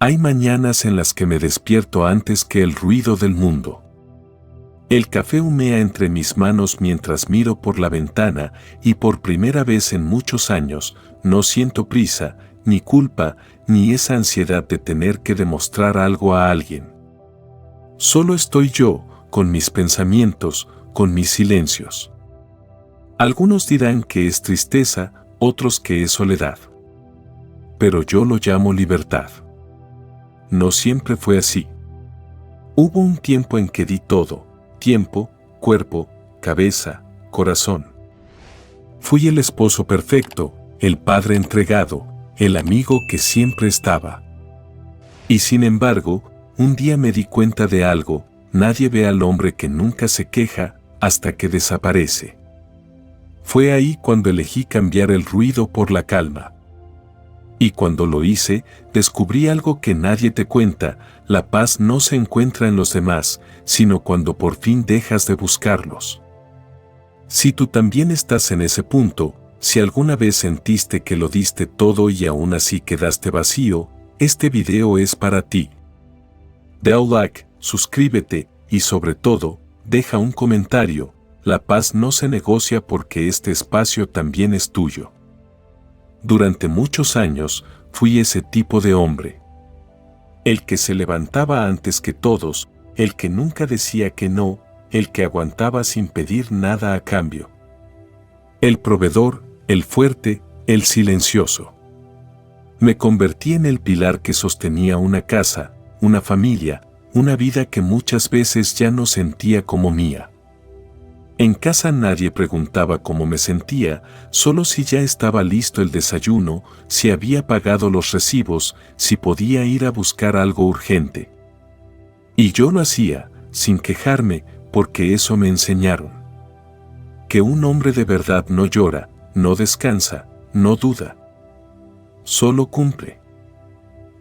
Hay mañanas en las que me despierto antes que el ruido del mundo. El café humea entre mis manos mientras miro por la ventana y por primera vez en muchos años no siento prisa, ni culpa, ni esa ansiedad de tener que demostrar algo a alguien. Solo estoy yo, con mis pensamientos, con mis silencios. Algunos dirán que es tristeza, otros que es soledad. Pero yo lo llamo libertad. No siempre fue así. Hubo un tiempo en que di todo, tiempo, cuerpo, cabeza, corazón. Fui el esposo perfecto, el padre entregado, el amigo que siempre estaba. Y sin embargo, un día me di cuenta de algo: nadie ve al hombre que nunca se queja hasta que desaparece. Fue ahí cuando elegí cambiar el ruido por la calma. Y cuando lo hice, descubrí algo que nadie te cuenta: la paz no se encuentra en los demás, sino cuando por fin dejas de buscarlos. Si tú también estás en ese punto, si alguna vez sentiste que lo diste todo y aún así quedaste vacío, este video es para ti. Da un like, suscríbete y sobre todo, deja un comentario. La paz no se negocia porque este espacio también es tuyo. Durante muchos años, fui ese tipo de hombre. El que se levantaba antes que todos, el que nunca decía que no, el que aguantaba sin pedir nada a cambio. El proveedor, el fuerte, el silencioso. Me convertí en el pilar que sostenía una casa, una familia, una vida que muchas veces ya no sentía como mía. En casa nadie preguntaba cómo me sentía, solo si ya estaba listo el desayuno, si había pagado los recibos, si podía ir a buscar algo urgente. Y yo lo hacía, sin quejarme, porque eso me enseñaron. Que un hombre de verdad no llora, no descansa, no duda. Solo cumple.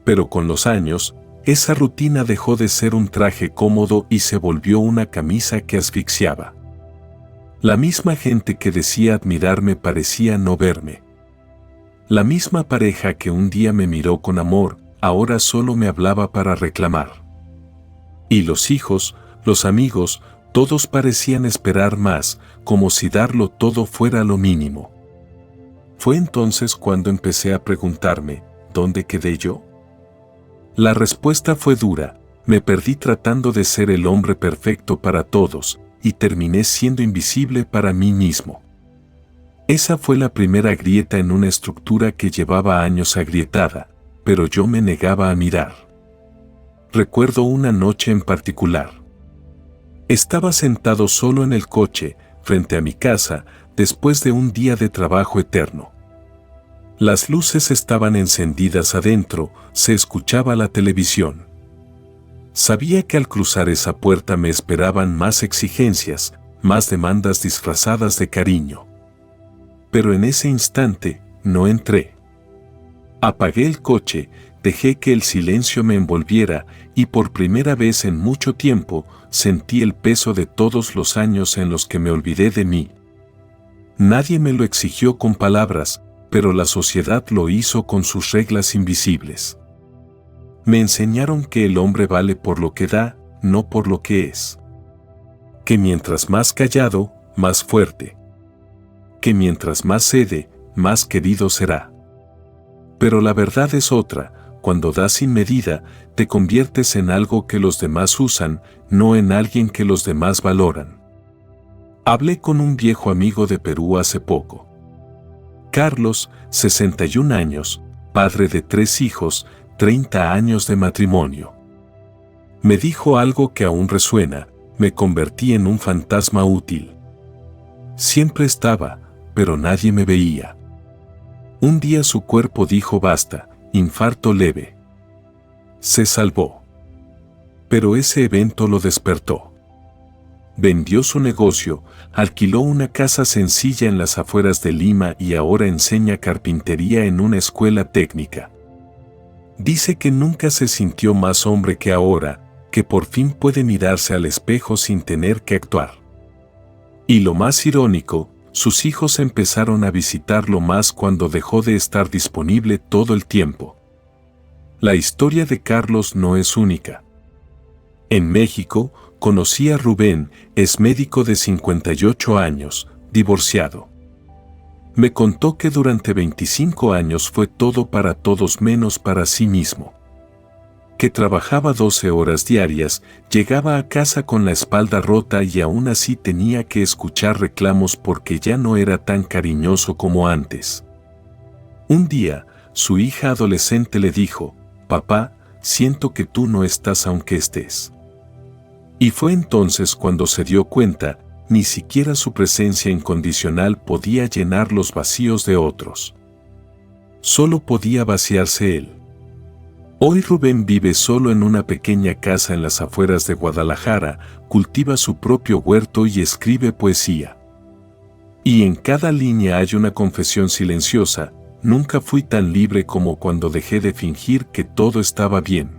Pero con los años, esa rutina dejó de ser un traje cómodo y se volvió una camisa que asfixiaba. La misma gente que decía admirarme parecía no verme. La misma pareja que un día me miró con amor, ahora solo me hablaba para reclamar. Y los hijos, los amigos, todos parecían esperar más, como si darlo todo fuera lo mínimo. Fue entonces cuando empecé a preguntarme, ¿dónde quedé yo? La respuesta fue dura: me perdí tratando de ser el hombre perfecto para todos, y terminé siendo invisible para mí mismo. Esa fue la primera grieta en una estructura que llevaba años agrietada, pero yo me negaba a mirar. Recuerdo una noche en particular. Estaba sentado solo en el coche, frente a mi casa, después de un día de trabajo eterno. Las luces estaban encendidas adentro, se escuchaba la televisión. Sabía que al cruzar esa puerta me esperaban más exigencias, más demandas disfrazadas de cariño. Pero en ese instante, no entré. Apagué el coche, dejé que el silencio me envolviera y por primera vez en mucho tiempo sentí el peso de todos los años en los que me olvidé de mí. Nadie me lo exigió con palabras, pero la sociedad lo hizo con sus reglas invisibles. Me enseñaron que el hombre vale por lo que da, no por lo que es. Que mientras más callado, más fuerte. Que mientras más cede, más querido será. Pero la verdad es otra: cuando das sin medida, te conviertes en algo que los demás usan, no en alguien que los demás valoran. Hablé con un viejo amigo de Perú hace poco. Carlos, 61 años, padre de 3 hijos, 30 años de matrimonio. Me dijo algo que aún resuena: me convertí en un fantasma útil. Siempre estaba, pero nadie me veía. Un día su cuerpo dijo basta, infarto leve. Se salvó. Pero ese evento lo despertó. Vendió su negocio, alquiló una casa sencilla en las afueras de Lima y ahora enseña carpintería en una escuela técnica. Dice que nunca se sintió más hombre que ahora, que por fin puede mirarse al espejo sin tener que actuar. Y lo más irónico, sus hijos empezaron a visitarlo más cuando dejó de estar disponible todo el tiempo. La historia de Carlos no es única. En México, conocí a Rubén, es médico de 58 años, divorciado. Me contó que durante 25 años fue todo para todos menos para sí mismo. Que trabajaba 12 horas diarias, llegaba a casa con la espalda rota y aún así tenía que escuchar reclamos porque ya no era tan cariñoso como antes. Un día, su hija adolescente le dijo: «Papá, siento que tú no estás aunque estés». Y fue entonces cuando se dio cuenta, ni siquiera su presencia incondicional podía llenar los vacíos de otros. Solo podía vaciarse él. Hoy Rubén vive solo en una pequeña casa en las afueras de Guadalajara, cultiva su propio huerto y escribe poesía. Y en cada línea hay una confesión silenciosa: nunca fui tan libre como cuando dejé de fingir que todo estaba bien.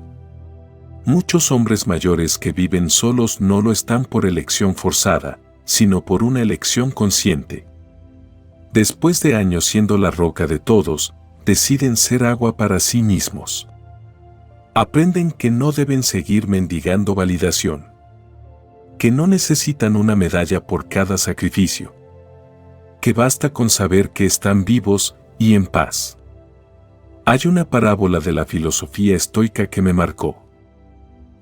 Muchos hombres mayores que viven solos no lo están por elección forzada, sino por una elección consciente. Después de años siendo la roca de todos, deciden ser agua para sí mismos. Aprenden que no deben seguir mendigando validación. Que no necesitan una medalla por cada sacrificio. Que basta con saber que están vivos y en paz. Hay una parábola de la filosofía estoica que me marcó.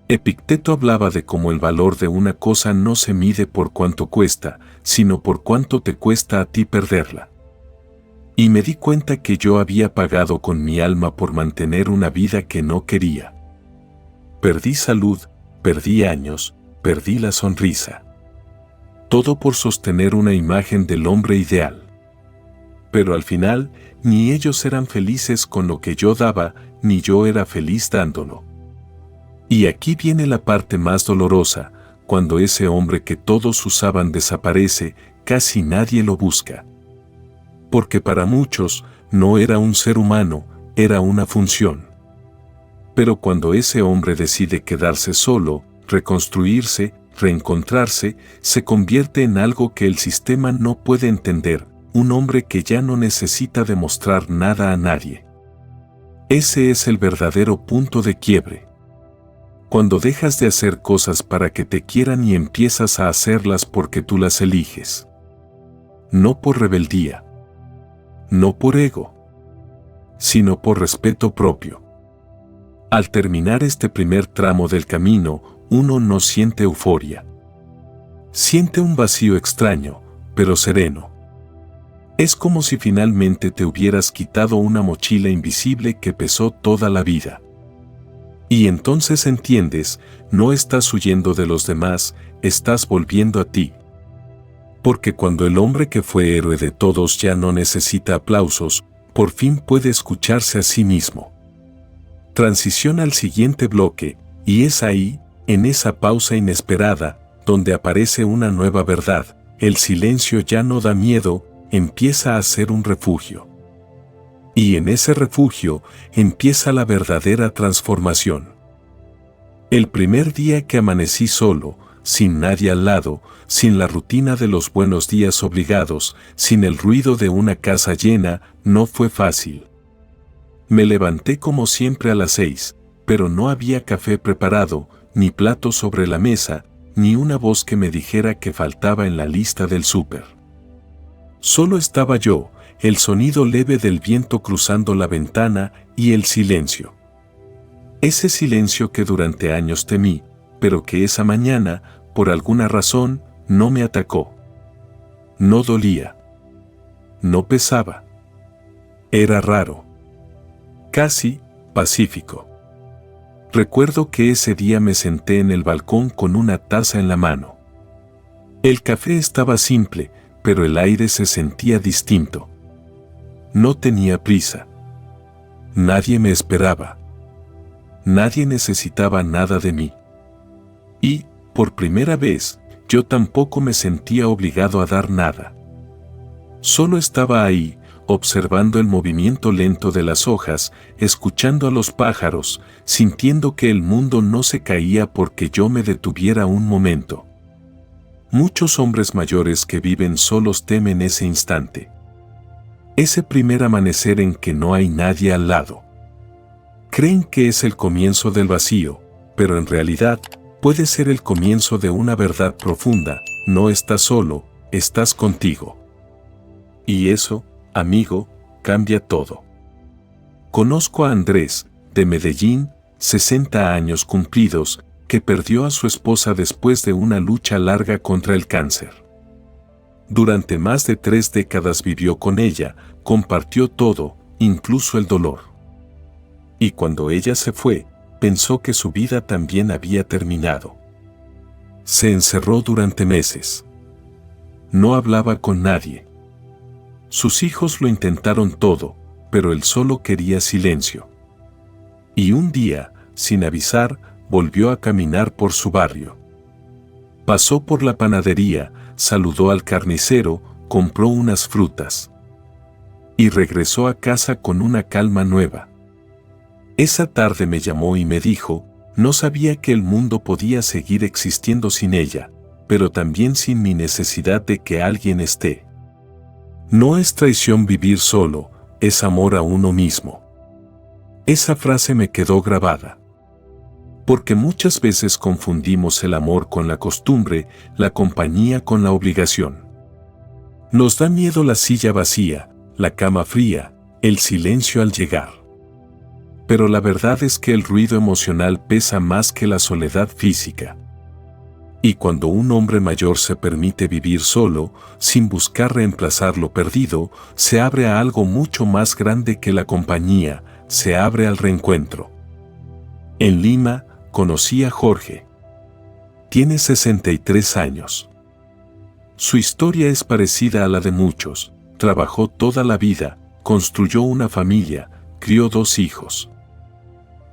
Epicteto hablaba de cómo el valor de una cosa no se mide por cuánto cuesta, sino por cuánto te cuesta a ti perderla. Y me di cuenta que yo había pagado con mi alma por mantener una vida que no quería. Perdí salud, perdí años, perdí la sonrisa. Todo por sostener una imagen del hombre ideal. Pero al final, ni ellos eran felices con lo que yo daba, ni yo era feliz dándolo. Y aquí viene la parte más dolorosa: cuando ese hombre que todos usaban desaparece, casi nadie lo busca. Porque para muchos, no era un ser humano, era una función. Pero cuando ese hombre decide quedarse solo, reconstruirse, reencontrarse, se convierte en algo que el sistema no puede entender, un hombre que ya no necesita demostrar nada a nadie. Ese es el verdadero punto de quiebre. Cuando dejas de hacer cosas para que te quieran y empiezas a hacerlas porque tú las eliges. No por rebeldía. No por ego. Sino por respeto propio. Al terminar este primer tramo del camino, uno no siente euforia. Siente un vacío extraño, pero sereno. Es como si finalmente te hubieras quitado una mochila invisible que pesó toda la vida. Y entonces entiendes, no estás huyendo de los demás, estás volviendo a ti. Porque cuando el hombre que fue héroe de todos ya no necesita aplausos, por fin puede escucharse a sí mismo. Transiciona al siguiente bloque, y es ahí, en esa pausa inesperada, donde aparece una nueva verdad: el silencio ya no da miedo, empieza a ser un refugio. Y en ese refugio empieza la verdadera transformación. El primer día que amanecí solo, sin nadie al lado, sin la rutina de los buenos días obligados, sin el ruido de una casa llena, no fue fácil. Me levanté como siempre a las 6, pero no había café preparado, ni plato sobre la mesa, ni una voz que me dijera que faltaba en la lista del súper. Solo estaba yo, el sonido leve del viento cruzando la ventana y el silencio. Ese silencio que durante años temí, pero que esa mañana, por alguna razón, no me atacó. No dolía. No pesaba. Era raro. Casi pacífico. Recuerdo que ese día me senté en el balcón con una taza en la mano. El café estaba simple, pero el aire se sentía distinto. No tenía prisa. Nadie me esperaba. Nadie necesitaba nada de mí. Y, por primera vez, yo tampoco me sentía obligado a dar nada. Solo estaba ahí, observando el movimiento lento de las hojas, escuchando a los pájaros, sintiendo que el mundo no se caía porque yo me detuviera un momento. Muchos hombres mayores que viven solos temen ese instante. Ese primer amanecer en que no hay nadie al lado. Creen que es el comienzo del vacío, pero en realidad puede ser el comienzo de una verdad profunda. No estás solo, estás contigo. Y eso, amigo, cambia todo. Conozco a Andrés, de Medellín, 60 años cumplidos, que perdió a su esposa después de una lucha larga contra el cáncer. Durante más de 3 décadas vivió con ella, compartió todo, incluso el dolor. Y cuando ella se fue, pensó que su vida también había terminado. Se encerró durante meses. No hablaba con nadie. Sus hijos lo intentaron todo, pero él solo quería silencio. Y un día, sin avisar, volvió a caminar por su barrio. Pasó por la panadería, saludó al carnicero, compró unas frutas. Y regresó a casa con una calma nueva. Esa tarde me llamó y me dijo, no sabía que el mundo podía seguir existiendo sin ella, pero también sin mi necesidad de que alguien esté. No es traición vivir solo, es amor a uno mismo. Esa frase me quedó grabada. Porque muchas veces confundimos el amor con la costumbre, la compañía con la obligación. Nos da miedo la silla vacía, la cama fría, el silencio al llegar. Pero la verdad es que el ruido emocional pesa más que la soledad física. Y cuando un hombre mayor se permite vivir solo, sin buscar reemplazar lo perdido, se abre a algo mucho más grande que la compañía, se abre al reencuentro. En Lima, conocí a Jorge. Tiene 63 años. Su historia es parecida a la de muchos. Trabajó toda la vida, construyó una familia, crió 2 hijos.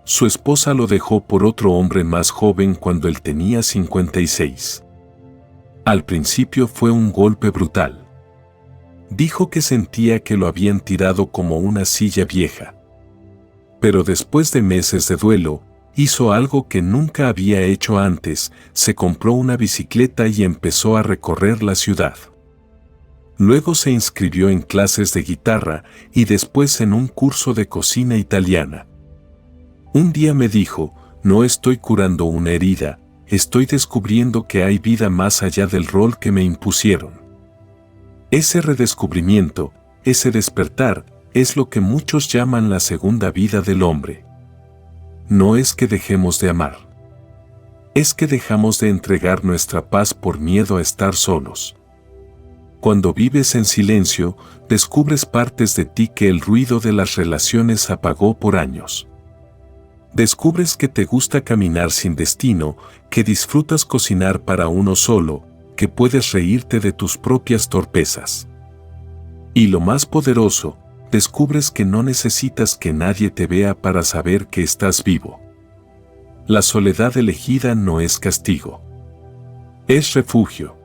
Su esposa lo dejó por otro hombre más joven cuando él tenía 56. Al principio fue un golpe brutal. Dijo que sentía que lo habían tirado como una silla vieja. Pero después de meses de duelo, hizo algo que nunca había hecho antes, se compró una bicicleta y empezó a recorrer la ciudad. Luego se inscribió en clases de guitarra y después en un curso de cocina italiana. Un día me dijo, no estoy curando una herida, estoy descubriendo que hay vida más allá del rol que me impusieron. Ese redescubrimiento, ese despertar, es lo que muchos llaman la segunda vida del hombre. No es que dejemos de amar. Es que dejamos de entregar nuestra paz por miedo a estar solos. Cuando vives en silencio, descubres partes de ti que el ruido de las relaciones apagó por años. Descubres que te gusta caminar sin destino, que disfrutas cocinar para uno solo, que puedes reírte de tus propias torpezas. Y lo más poderoso, descubres que no necesitas que nadie te vea para saber que estás vivo. La soledad elegida no es castigo. Es refugio.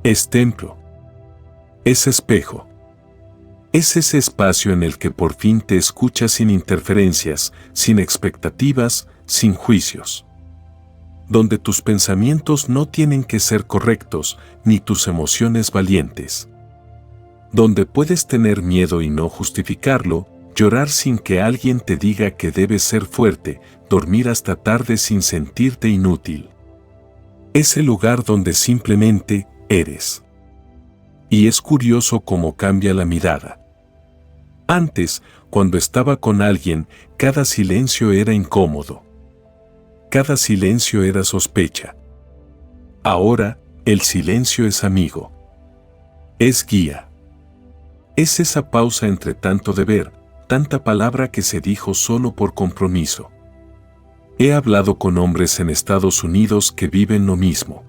Es templo. Es espejo. Es ese espacio en el que por fin te escuchas sin interferencias, sin expectativas, sin juicios. Donde tus pensamientos no tienen que ser correctos, ni tus emociones valientes. Donde puedes tener miedo y no justificarlo, llorar sin que alguien te diga que debes ser fuerte, dormir hasta tarde sin sentirte inútil. Es el lugar donde simplemente eres. Y es curioso cómo cambia la mirada. Antes, cuando estaba con alguien, cada silencio era incómodo. Cada silencio era sospecha. Ahora, el silencio es amigo. Es guía. Es esa pausa entre tanto deber, tanta palabra que se dijo solo por compromiso. He hablado con hombres en Estados Unidos que viven lo mismo.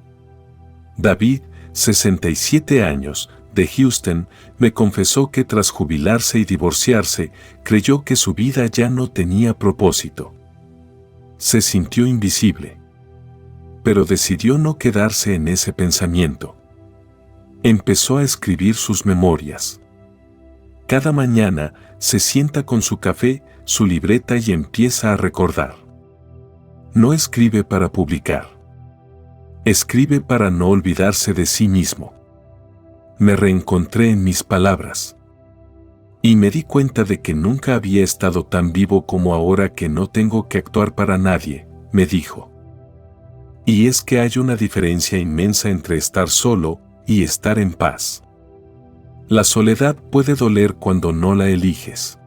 David, 67 años, de Houston, me confesó que tras jubilarse y divorciarse, creyó que su vida ya no tenía propósito. Se sintió invisible. Pero decidió no quedarse en ese pensamiento. Empezó a escribir sus memorias. Cada mañana se sienta con su café, su libreta y empieza a recordar. No escribe para publicar. Escribe para no olvidarse de sí mismo. Me reencontré en mis palabras. Y me di cuenta de que nunca había estado tan vivo como ahora que no tengo que actuar para nadie, me dijo. Y es que hay una diferencia inmensa entre estar solo y estar en paz. La soledad puede doler cuando no la eliges.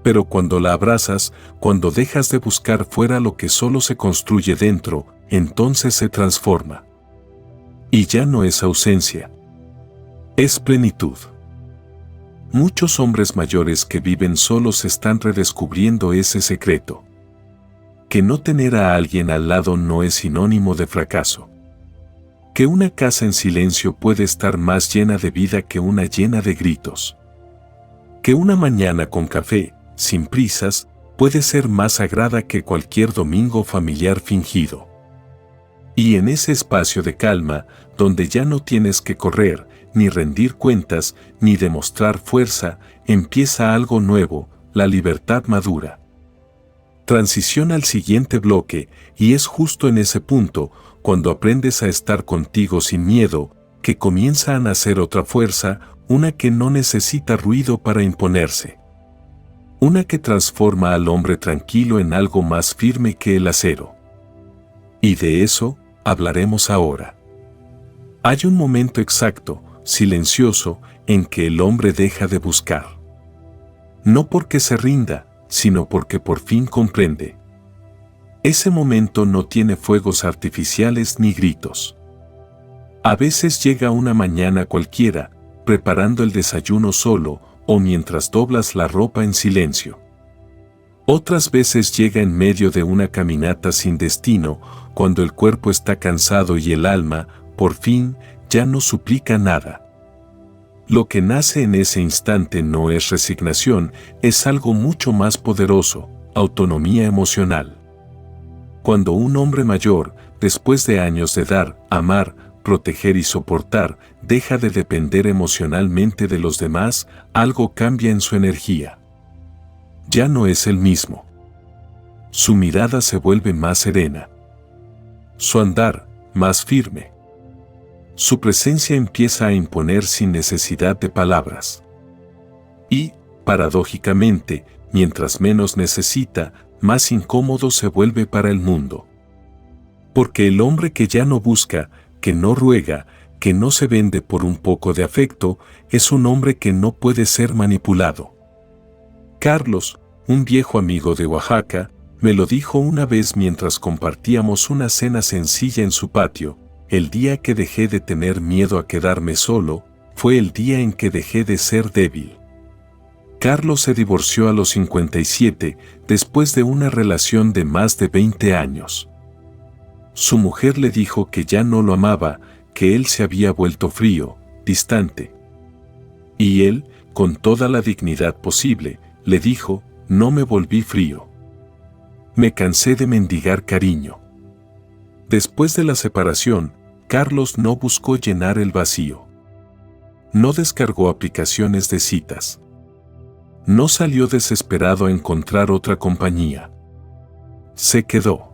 Pero cuando la abrazas, cuando dejas de buscar fuera lo que solo se construye dentro, entonces se transforma. Y ya no es ausencia. Es plenitud. Muchos hombres mayores que viven solos están redescubriendo ese secreto. Que no tener a alguien al lado no es sinónimo de fracaso. Que una casa en silencio puede estar más llena de vida que una llena de gritos. Que una mañana con café, sin prisas, puede ser más sagrada que cualquier domingo familiar fingido. Y en ese espacio de calma, donde ya no tienes que correr, ni rendir cuentas, ni demostrar fuerza, empieza algo nuevo, la libertad madura. Transiciona al siguiente bloque, y es justo en ese punto, cuando aprendes a estar contigo sin miedo, que comienza a nacer otra fuerza, una que no necesita ruido para imponerse. Una que transforma al hombre tranquilo en algo más firme que el acero. Y de eso hablaremos ahora. Hay un momento exacto, silencioso, en que el hombre deja de buscar. No porque se rinda, sino porque por fin comprende. Ese momento no tiene fuegos artificiales ni gritos. A veces llega una mañana cualquiera, preparando el desayuno solo o mientras doblas la ropa en silencio. Otras veces llega en medio de una caminata sin destino, cuando el cuerpo está cansado y el alma, por fin, ya no suplica nada. Lo que nace en ese instante no es resignación, es algo mucho más poderoso, autonomía emocional. Cuando un hombre mayor, después de años de dar, amar, proteger y soportar, deja de depender emocionalmente de los demás, algo cambia en su energía. Ya no es el mismo. Su mirada se vuelve más serena. Su andar, más firme. Su presencia empieza a imponer sin necesidad de palabras. Y, paradójicamente, mientras menos necesita, más incómodo se vuelve para el mundo. Porque el hombre que ya no busca, que no ruega, que no se vende por un poco de afecto, es un hombre que no puede ser manipulado. Carlos, un viejo amigo de Oaxaca, me lo dijo una vez mientras compartíamos una cena sencilla en su patio. El día que dejé de tener miedo a quedarme solo, fue el día en que dejé de ser débil. Carlos se divorció a los 57, después de una relación de más de 20 años. Su mujer le dijo que ya no lo amaba, que él se había vuelto frío, distante. Y él, con toda la dignidad posible, le dijo, no me volví frío. Me cansé de mendigar cariño. Después de la separación, Carlos no buscó llenar el vacío. No descargó aplicaciones de citas. No salió desesperado a encontrar otra compañía. Se quedó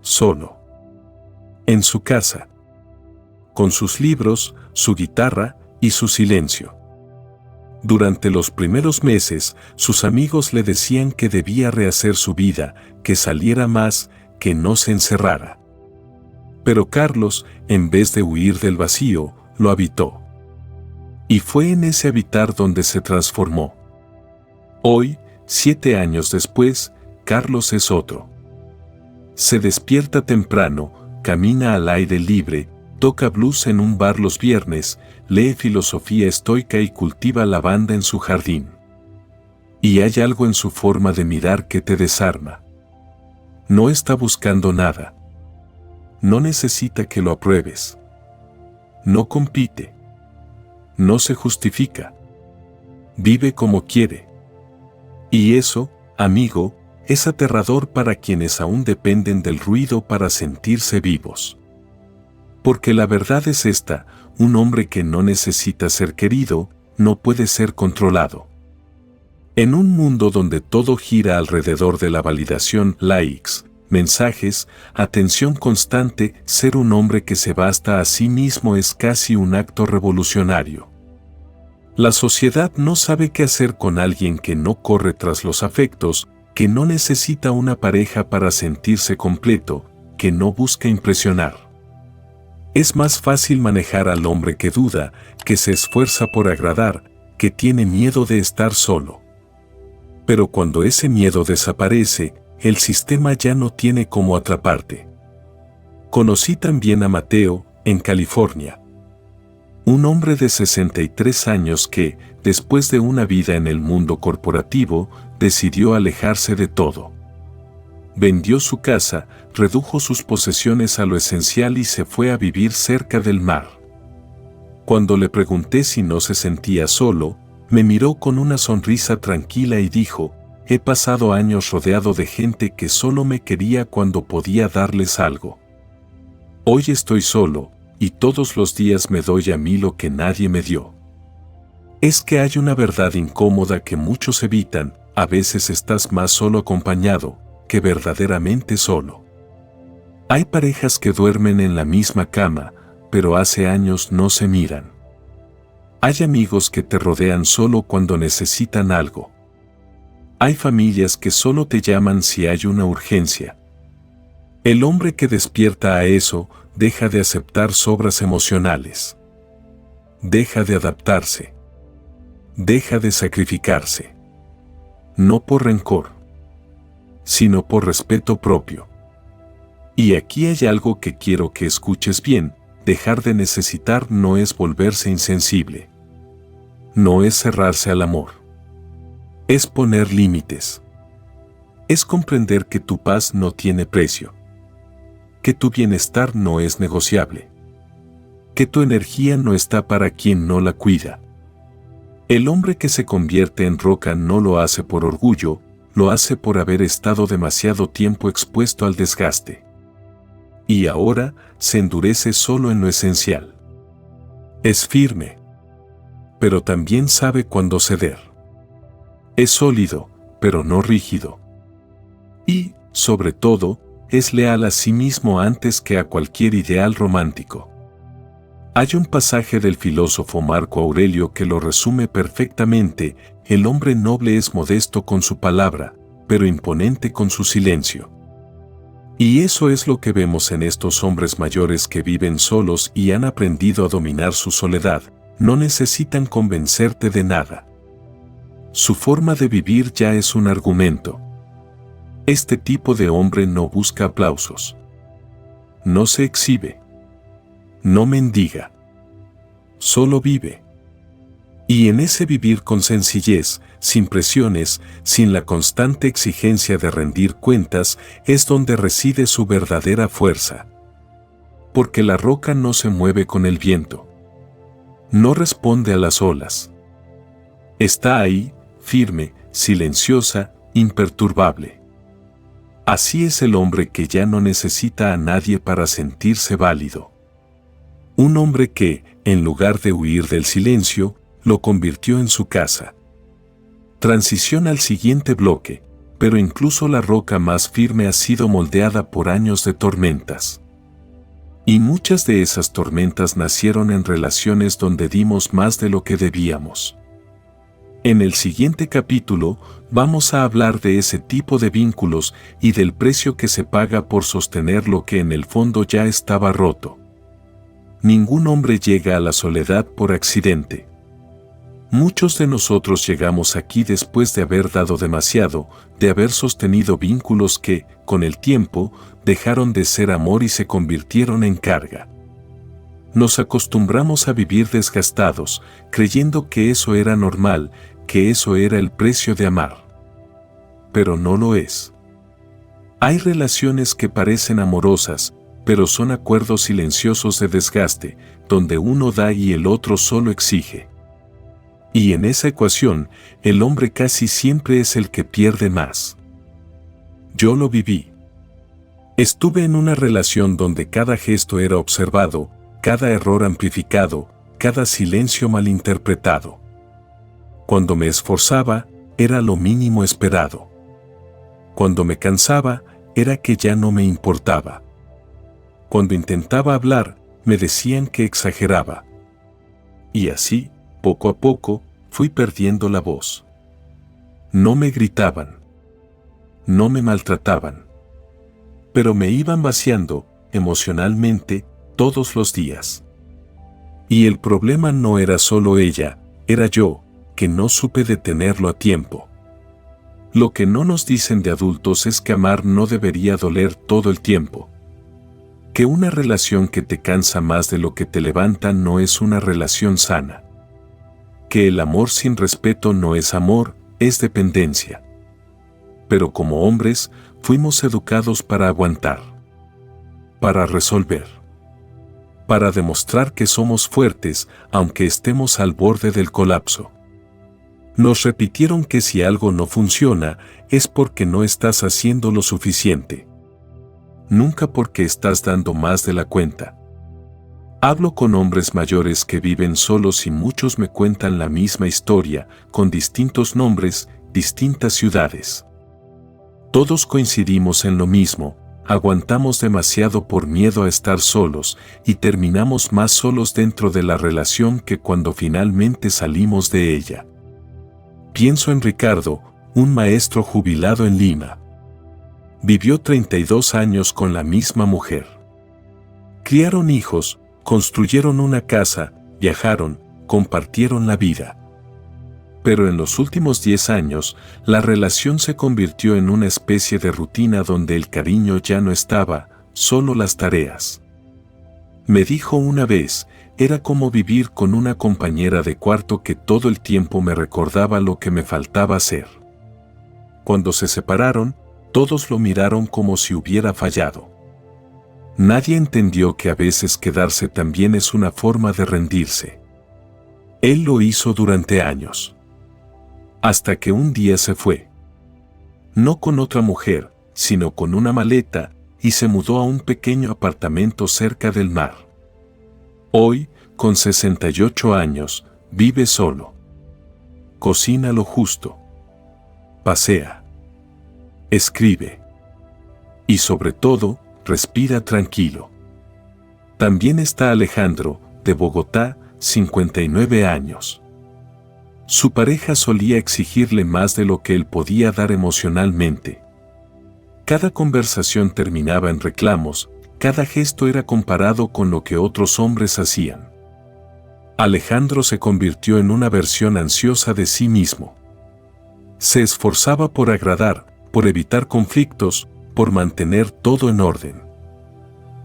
solo, en su casa, con sus libros, su guitarra y su silencio. Durante los primeros meses, sus amigos le decían que debía rehacer su vida, que saliera más, que no se encerrara. Pero Carlos, en vez de huir del vacío, lo habitó. Y fue en ese habitar donde se transformó. Hoy, 7 años después, Carlos es otro. Se despierta temprano, camina al aire libre, toca blues en un bar los viernes, lee filosofía estoica y cultiva lavanda en su jardín. Y hay algo en su forma de mirar que te desarma. No está buscando nada. No necesita que lo apruebes. No compite. No se justifica. Vive como quiere. Y eso, amigo, es aterrador para quienes aún dependen del ruido para sentirse vivos. Porque la verdad es esta, un hombre que no necesita ser querido, no puede ser controlado. En un mundo donde todo gira alrededor de la validación, likes, mensajes, atención constante, ser un hombre que se basta a sí mismo es casi un acto revolucionario. La sociedad no sabe qué hacer con alguien que no corre tras los afectos, que no necesita una pareja para sentirse completo, que no busca impresionar. Es más fácil manejar al hombre que duda, que se esfuerza por agradar, que tiene miedo de estar solo. Pero cuando ese miedo desaparece, el sistema ya no tiene cómo atraparte. Conocí también a Mateo, en California. Un hombre de 63 años que, después de una vida en el mundo corporativo, decidió alejarse de todo. Vendió su casa, redujo sus posesiones a lo esencial y se fue a vivir cerca del mar. Cuando le pregunté si no se sentía solo, me miró con una sonrisa tranquila y dijo: he pasado años rodeado de gente que solo me quería cuando podía darles algo. Hoy estoy solo, y todos los días me doy a mí lo que nadie me dio. Es que hay una verdad incómoda que muchos evitan: a veces estás más solo acompañado que verdaderamente solo. Hay parejas que duermen en la misma cama, pero hace años no se miran. Hay amigos que te rodean solo cuando necesitan algo. Hay familias que solo te llaman si hay una urgencia. El hombre que despierta a eso deja de aceptar sobras emocionales. Deja de adaptarse. Deja de sacrificarse. No por rencor, sino por respeto propio. Y aquí hay algo que quiero que escuches bien: dejar de necesitar no es volverse insensible. No es cerrarse al amor. Es poner límites. Es comprender que tu paz no tiene precio. Que tu bienestar no es negociable. Que tu energía no está para quien no la cuida. El hombre que se convierte en roca no lo hace por orgullo, lo hace por haber estado demasiado tiempo expuesto al desgaste. Y ahora se endurece solo en lo esencial. Es firme, pero también sabe cuándo ceder. Es sólido, pero no rígido. Y, sobre todo, es leal a sí mismo antes que a cualquier ideal romántico. Hay un pasaje del filósofo Marco Aurelio que lo resume perfectamente: el hombre noble es modesto con su palabra, pero imponente con su silencio. Y eso es lo que vemos en estos hombres mayores que viven solos y han aprendido a dominar su soledad. No necesitan convencerte de nada. Su forma de vivir ya es un argumento. Este tipo de hombre no busca aplausos. No se exhibe. No mendiga. Solo vive. Y en ese vivir con sencillez, sin presiones, sin la constante exigencia de rendir cuentas, es donde reside su verdadera fuerza. Porque la roca no se mueve con el viento. No responde a las olas. Está ahí, firme, silenciosa, imperturbable. Así es el hombre que ya no necesita a nadie para sentirse válido. Un hombre que, en lugar de huir del silencio, lo convirtió en su casa. Transición al siguiente bloque: pero incluso la roca más firme ha sido moldeada por años de tormentas. Y muchas de esas tormentas nacieron en relaciones donde dimos más de lo que debíamos. En el siguiente capítulo vamos a hablar de ese tipo de vínculos y del precio que se paga por sostener lo que en el fondo ya estaba roto. Ningún hombre llega a la soledad por accidente. Muchos de nosotros llegamos aquí después de haber dado demasiado, de haber sostenido vínculos que, con el tiempo, dejaron de ser amor y se convirtieron en carga. Nos acostumbramos a vivir desgastados, creyendo que eso era normal, que eso era el precio de amar. Pero no lo es. Hay relaciones que parecen amorosas, pero son acuerdos silenciosos de desgaste, donde uno da y el otro solo exige. Y en esa ecuación, el hombre casi siempre es el que pierde más. Yo lo viví. Estuve en una relación donde cada gesto era observado, cada error amplificado, cada silencio malinterpretado. Cuando me esforzaba, era lo mínimo esperado. Cuando me cansaba, era que ya no me importaba. Cuando intentaba hablar, me decían que exageraba. Y así, poco a poco, fui perdiendo la voz. No me gritaban. No me maltrataban. Pero me iban vaciando, emocionalmente, todos los días. Y el problema no era solo ella, era yo, que no supe detenerlo a tiempo. Lo que no nos dicen de adultos es que amar no debería doler todo el tiempo. Que una relación que te cansa más de lo que te levanta no es una relación sana. Que el amor sin respeto no es amor, es dependencia. Pero como hombres, fuimos educados para aguantar. Para resolver. Para demostrar que somos fuertes, aunque estemos al borde del colapso. Nos repitieron que si algo no funciona, es porque no estás haciendo lo suficiente. Nunca porque estás dando más de la cuenta. Hablo con hombres mayores que viven solos y muchos me cuentan la misma historia, con distintos nombres, distintas ciudades. Todos coincidimos en lo mismo, aguantamos demasiado por miedo a estar solos y terminamos más solos dentro de la relación que cuando finalmente salimos de ella. Pienso en Ricardo, un maestro jubilado en Lima. Vivió 32 años con la misma mujer. Criaron hijos, construyeron una casa, viajaron, compartieron la vida. Pero en los últimos 10 años, la relación se convirtió en una especie de rutina donde el cariño ya no estaba, solo las tareas. Me dijo una vez, era como vivir con una compañera de cuarto que todo el tiempo me recordaba lo que me faltaba hacer. Cuando se separaron, todos lo miraron como si hubiera fallado. Nadie entendió que a veces quedarse también es una forma de rendirse. Él lo hizo durante años. Hasta que un día se fue. No con otra mujer, sino con una maleta, y se mudó a un pequeño apartamento cerca del mar. Hoy, con 68 años, vive solo. Cocina lo justo. Pasea. Escribe. Y sobre todo, respira tranquilo. También está Alejandro, de Bogotá, 59 años. Su pareja solía exigirle más de lo que él podía dar emocionalmente. Cada conversación terminaba en reclamos, cada gesto era comparado con lo que otros hombres hacían. Alejandro se convirtió en una versión ansiosa de sí mismo. Se esforzaba por agradar, por evitar conflictos, por mantener todo en orden.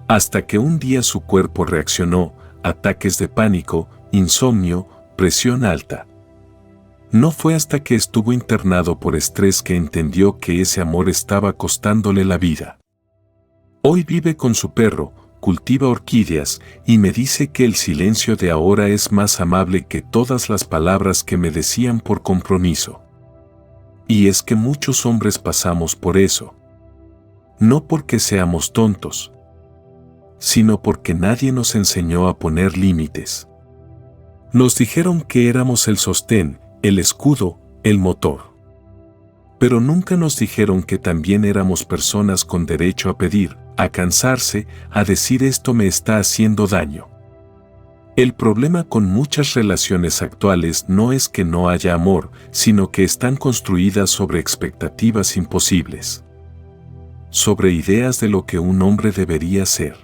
Hasta que un día su cuerpo reaccionó, ataques de pánico, insomnio, presión alta. No fue hasta que estuvo internado por estrés que entendió que ese amor estaba costándole la vida. Hoy vive con su perro, cultiva orquídeas y me dice que el silencio de ahora es más amable que todas las palabras que me decían por compromiso. Y es que muchos hombres pasamos por eso. No porque seamos tontos, sino porque nadie nos enseñó a poner límites. Nos dijeron que éramos el sostén, el escudo, el motor. Pero nunca nos dijeron que también éramos personas con derecho a pedir, a cansarse, a decir esto me está haciendo daño. El problema con muchas relaciones actuales no es que no haya amor, sino que están construidas sobre expectativas imposibles. Sobre ideas de lo que un hombre debería ser.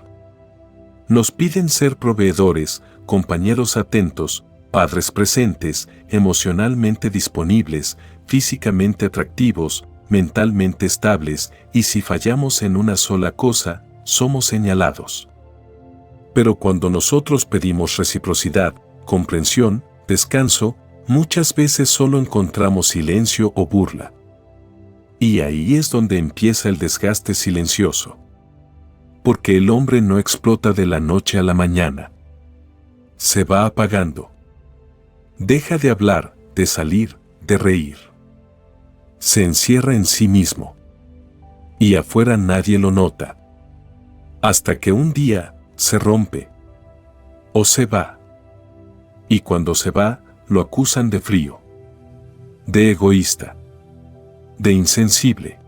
Nos piden ser proveedores, compañeros atentos, padres presentes, emocionalmente disponibles, físicamente atractivos, mentalmente estables, y si fallamos en una sola cosa, somos señalados. Pero cuando nosotros pedimos reciprocidad, comprensión, descanso, muchas veces solo encontramos silencio o burla. Y ahí es donde empieza el desgaste silencioso. Porque el hombre no explota de la noche a la mañana. Se va apagando. Deja de hablar, de salir, de reír. Se encierra en sí mismo. Y afuera nadie lo nota. Hasta que un día se rompe. O se va. Y cuando se va, lo acusan de frío. De egoísta. De insensible.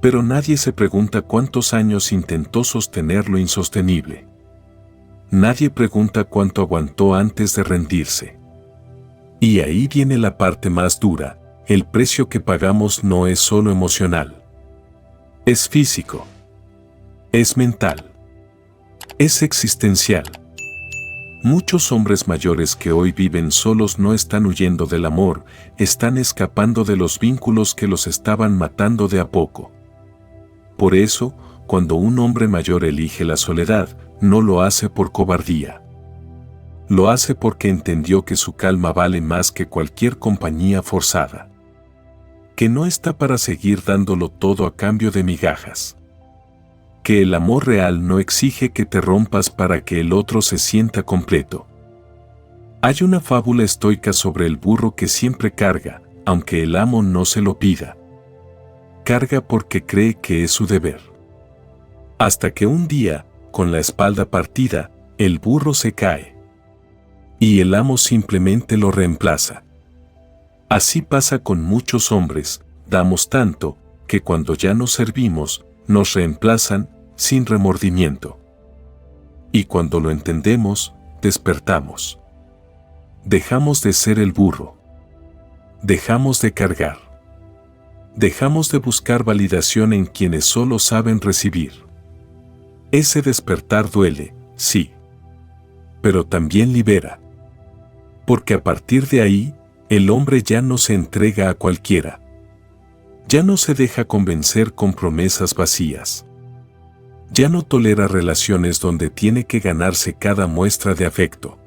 Pero nadie se pregunta cuántos años intentó sostener lo insostenible. Nadie pregunta cuánto aguantó antes de rendirse. Y ahí viene la parte más dura: el precio que pagamos no es solo emocional. Es físico. Es mental. Es existencial. Muchos hombres mayores que hoy viven solos no están huyendo del amor, están escapando de los vínculos que los estaban matando de a poco. Por eso, cuando un hombre mayor elige la soledad, no lo hace por cobardía. Lo hace porque entendió que su calma vale más que cualquier compañía forzada. Que no está para seguir dándolo todo a cambio de migajas. Que el amor real no exige que te rompas para que el otro se sienta completo. Hay una fábula estoica sobre el burro que siempre carga, aunque el amo no se lo pida. Carga porque cree que es su deber. Hasta que un día, con la espalda partida, el burro se cae. Y el amo simplemente lo reemplaza. Así pasa con muchos hombres: damos tanto, que cuando ya no servimos, nos reemplazan, sin remordimiento. Y cuando lo entendemos, despertamos. Dejamos de ser el burro. Dejamos de cargar. Dejamos de buscar validación en quienes solo saben recibir. Ese despertar duele, sí. Pero también libera. Porque a partir de ahí, el hombre ya no se entrega a cualquiera. Ya no se deja convencer con promesas vacías. Ya no tolera relaciones donde tiene que ganarse cada muestra de afecto.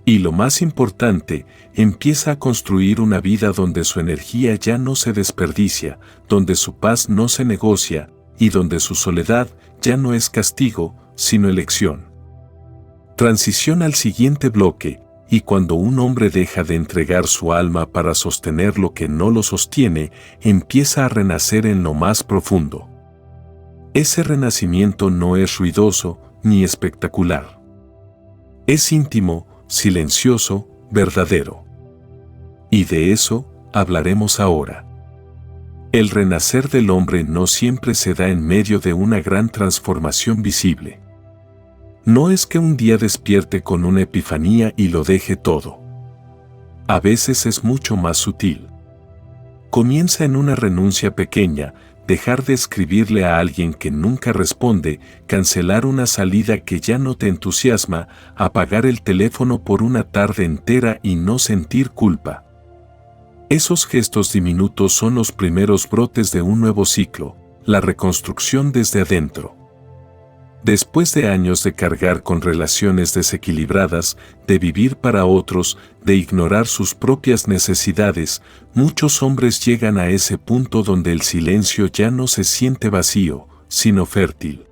Y lo más importante, empieza a construir una vida donde su energía ya no se desperdicia, donde su paz no se negocia, y donde su soledad ya no es castigo, sino elección. Transición al siguiente bloque: y cuando un hombre deja de entregar su alma para sostener lo que no lo sostiene, empieza a renacer en lo más profundo. Ese renacimiento no es ruidoso ni espectacular. Es íntimo, silencioso, verdadero. Y de eso hablaremos ahora. El renacer del hombre no siempre se da en medio de una gran transformación visible. No es que un día despierte con una epifanía y lo deje todo. A veces es mucho más sutil. Comienza en una renuncia pequeña: dejar de escribirle a alguien que nunca responde, cancelar una salida que ya no te entusiasma, apagar el teléfono por una tarde entera y no sentir culpa. Esos gestos diminutos son los primeros brotes de un nuevo ciclo, la reconstrucción desde adentro. Después de años de cargar con relaciones desequilibradas, de vivir para otros, de ignorar sus propias necesidades, muchos hombres llegan a ese punto donde el silencio ya no se siente vacío, sino fértil.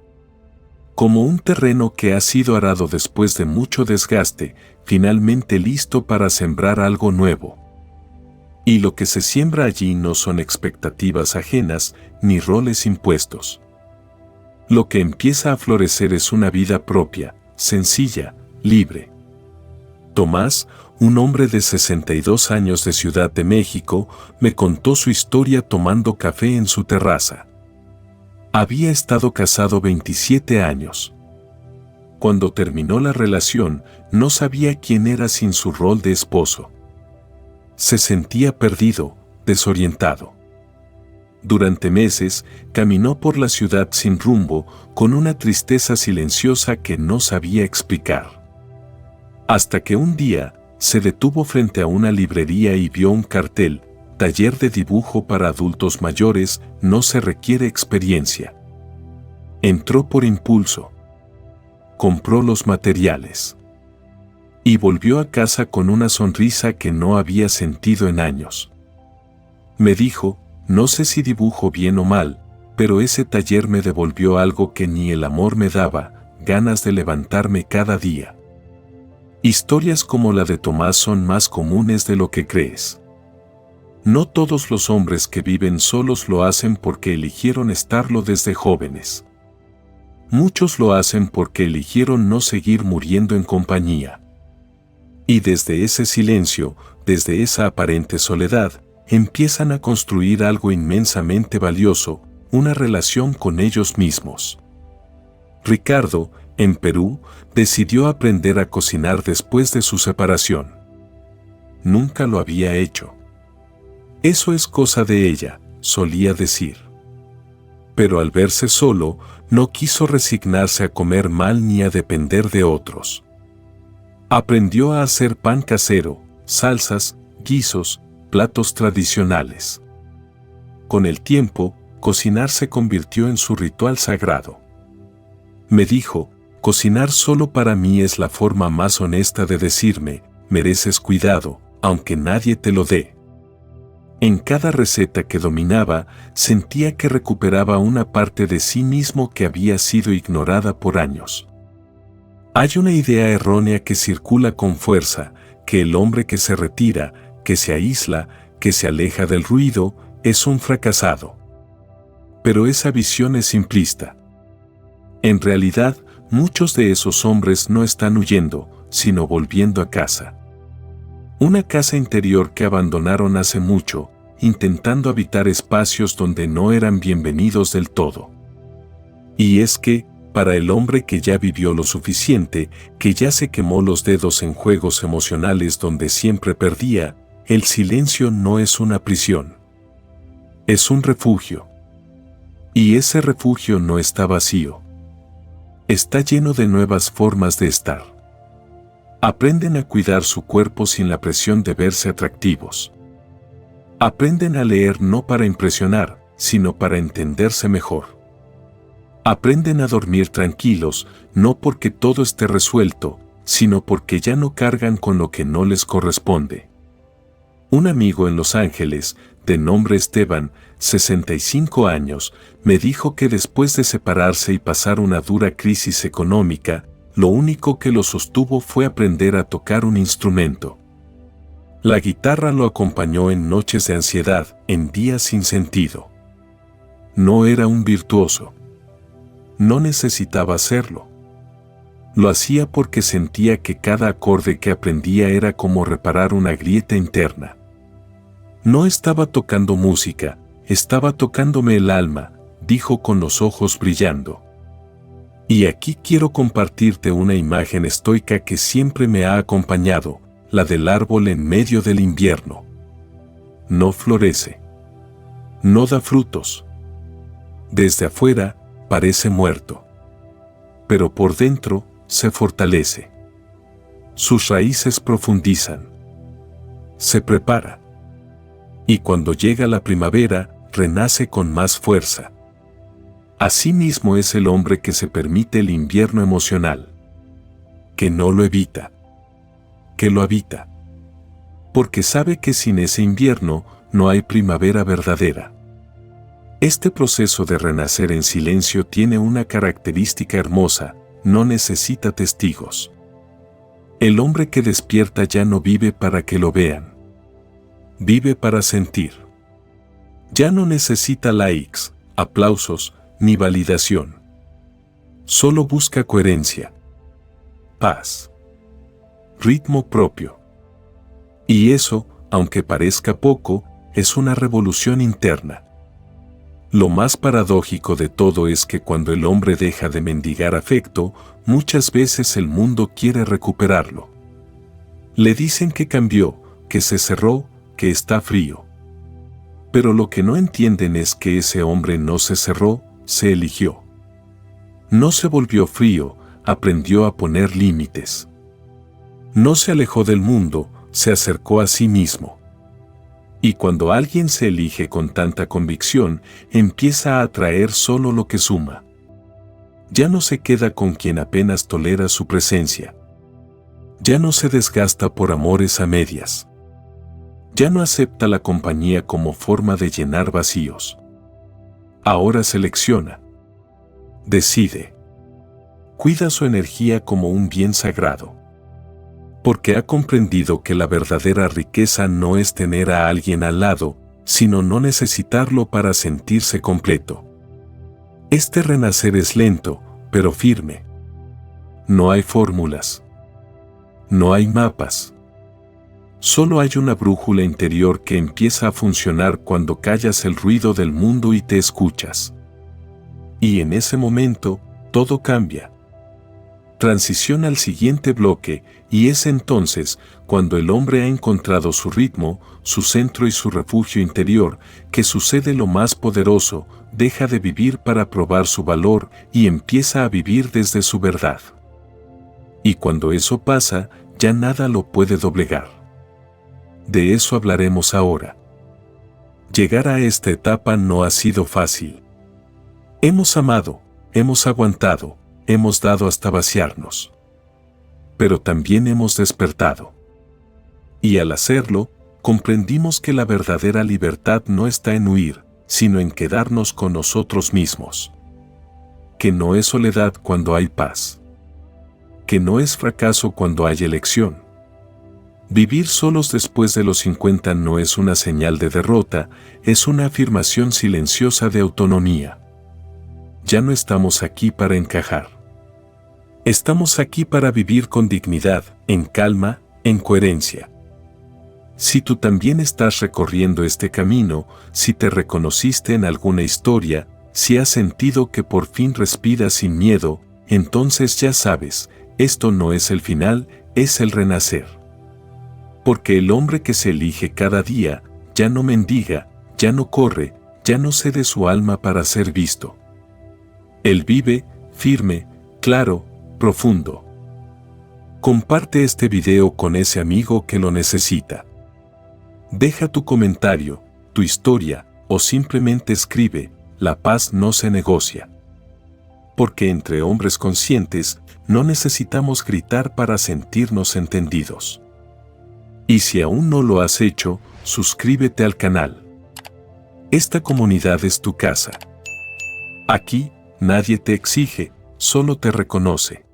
Como un terreno que ha sido arado después de mucho desgaste, finalmente listo para sembrar algo nuevo. Y lo que se siembra allí no son expectativas ajenas, ni roles impuestos. Lo que empieza a florecer es una vida propia, sencilla, libre. Tomás, un hombre de 62 años de Ciudad de México, me contó su historia tomando café en su terraza. Había estado casado 27 años. Cuando terminó la relación, no sabía quién era sin su rol de esposo. Se sentía perdido, desorientado. Durante meses, caminó por la ciudad sin rumbo, con una tristeza silenciosa que no sabía explicar. Hasta que un día, se detuvo frente a una librería y vio un cartel: taller de dibujo para adultos mayores, no se requiere experiencia. Entró por impulso. Compró los materiales. Y volvió a casa con una sonrisa que no había sentido en años. Me dijo: no sé si dibujo bien o mal, pero ese taller me devolvió algo que ni el amor me daba: ganas de levantarme cada día. Historias como la de Tomás son más comunes de lo que crees. No todos los hombres que viven solos lo hacen porque eligieron estarlo desde jóvenes. Muchos lo hacen porque eligieron no seguir muriendo en compañía. Y desde ese silencio, desde esa aparente soledad, empiezan a construir algo inmensamente valioso: una relación con ellos mismos. Ricardo, en Perú, decidió aprender a cocinar después de su separación. nunca lo había hecho. Eso es cosa de ella, solía decir. Pero al verse solo, no quiso resignarse a comer mal ni a depender de otros. Aprendió a hacer pan casero, salsas, guisos, platos tradicionales. Con el tiempo, cocinar se convirtió en su ritual sagrado. Me dijo, cocinar solo para mí es la forma más honesta de decirme, mereces cuidado, aunque nadie te lo dé. En cada receta que dominaba, sentía que recuperaba una parte de sí mismo que había sido ignorada por años. Hay una idea errónea que circula con fuerza, que el hombre que se retira, que se aísla, que se aleja del ruido, es un fracasado. Pero esa visión es simplista. En realidad, muchos de esos hombres no están huyendo, sino volviendo a casa. Una casa interior que abandonaron hace mucho, intentando habitar espacios donde no eran bienvenidos del todo. Y es que, para el hombre que ya vivió lo suficiente, que ya se quemó los dedos en juegos emocionales donde siempre perdía, el silencio no es una prisión. Es un refugio. Y ese refugio no está vacío. Está lleno de nuevas formas de estar. Aprenden a cuidar su cuerpo sin la presión de verse atractivos. Aprenden a leer no para impresionar, sino para entenderse mejor. Aprenden a dormir tranquilos, no porque todo esté resuelto, sino porque ya no cargan con lo que no les corresponde. Un amigo en Los Ángeles, de nombre Esteban, 65 años, me dijo que después de separarse y pasar una dura crisis económica, lo único que lo sostuvo fue aprender a tocar un instrumento. La guitarra lo acompañó en noches de ansiedad, en días sin sentido. No era un virtuoso. No necesitaba hacerlo. Lo hacía porque sentía que cada acorde que aprendía era como reparar una grieta interna. No estaba tocando música, estaba tocándome el alma, dijo con los ojos brillando. Y aquí quiero compartirte una imagen estoica que siempre me ha acompañado, la del árbol en medio del invierno. No florece. No da frutos. Desde afuera, parece muerto. Pero por dentro, se fortalece. Sus raíces profundizan. Se prepara. Y cuando llega la primavera, renace con más fuerza. Asimismo es el hombre que se permite el invierno emocional. Que no lo evita. Que lo habita. Porque sabe que sin ese invierno no hay primavera verdadera. Este proceso de renacer en silencio tiene una característica hermosa, no necesita testigos. El hombre que despierta ya no vive para que lo vean. Vive para sentir. Ya no necesita likes, aplausos, ni validación. Solo busca coherencia, paz, ritmo propio. Y eso, aunque parezca poco, es una revolución interna. Lo más paradójico de todo es que cuando el hombre deja de mendigar afecto, muchas veces el mundo quiere recuperarlo. Le dicen que cambió, que se cerró, que está frío. Pero lo que no entienden es que ese hombre no se cerró, se eligió. No se volvió frío, aprendió a poner límites. No se alejó del mundo, se acercó a sí mismo. Y cuando alguien se elige con tanta convicción, empieza a atraer solo lo que suma. Ya no se queda con quien apenas tolera su presencia. Ya no se desgasta por amores a medias. Ya no acepta la compañía como forma de llenar vacíos. Ahora selecciona. Decide. Cuida su energía como un bien sagrado. Porque ha comprendido que la verdadera riqueza no es tener a alguien al lado, sino no necesitarlo para sentirse completo. Este renacer es lento, pero firme. No hay fórmulas. No hay mapas. Solo hay una brújula interior que empieza a funcionar cuando callas el ruido del mundo y te escuchas. Y en ese momento, todo cambia. Transiciona al siguiente bloque, y es entonces cuando el hombre ha encontrado su ritmo, su centro y su refugio interior, que sucede lo más poderoso, deja de vivir para probar su valor y empieza a vivir desde su verdad. Y cuando eso pasa, ya nada lo puede doblegar. De eso hablaremos ahora. Llegar a esta etapa no ha sido fácil. Hemos amado, hemos aguantado, hemos dado hasta vaciarnos. Pero también hemos despertado. Y al hacerlo, comprendimos que la verdadera libertad no está en huir, sino en quedarnos con nosotros mismos. Que no es soledad cuando hay paz. Que no es fracaso cuando hay elección. Vivir solos después de los 50 no es una señal de derrota, es una afirmación silenciosa de autonomía. Ya no estamos aquí para encajar. Estamos aquí para vivir con dignidad, en calma, en coherencia. Si tú también estás recorriendo este camino, si te reconociste en alguna historia, si has sentido que por fin respiras sin miedo, entonces ya sabes, esto no es el final, es el renacer. Porque el hombre que se elige cada día, ya no mendiga, ya no corre, ya no cede su alma para ser visto. Él vive, firme, claro, profundo. Comparte este video con ese amigo que lo necesita. Deja tu comentario, tu historia, o simplemente escribe, la paz no se negocia. Porque entre hombres conscientes, no necesitamos gritar para sentirnos entendidos. Y si aún no lo has hecho, suscríbete al canal. Esta comunidad es tu casa. Aquí, nadie te exige, solo te reconoce.